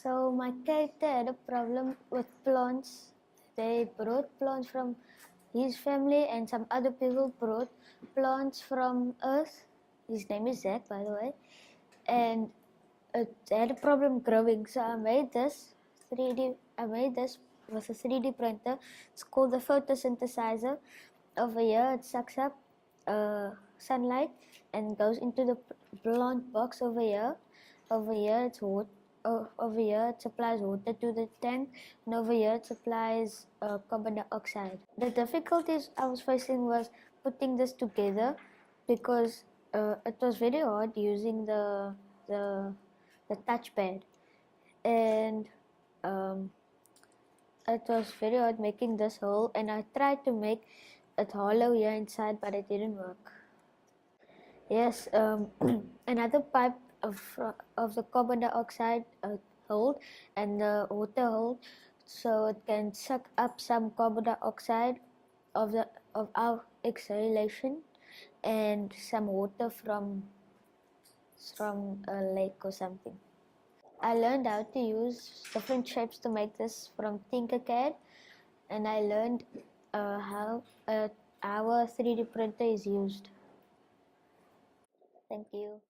So my character had a problem with plants. They brought plants from his family, and some other people brought plants from Earth. His name is Zach, by the way, and it had a problem growing. So I made this 3D. I made this with a 3D printer. It's called the photosynthesizer. Over here, it sucks up sunlight and goes into the plant box over here. Over here, it's water. Over here, it supplies water to the tank, and over here, it supplies carbon dioxide. The difficulties I was facing was putting this together because it was very hard using the touchpad, and um, it was very hard making this hole, and I tried to make it hollow here inside, but it didn't work. Yes, another pipe of the carbon dioxide hold and the water hold, so it can suck up some carbon dioxide of our exhalation and some water from a lake or something. I learned how to use different shapes to make this from Tinkercad, and I learned how our 3D printer is used. Thank you.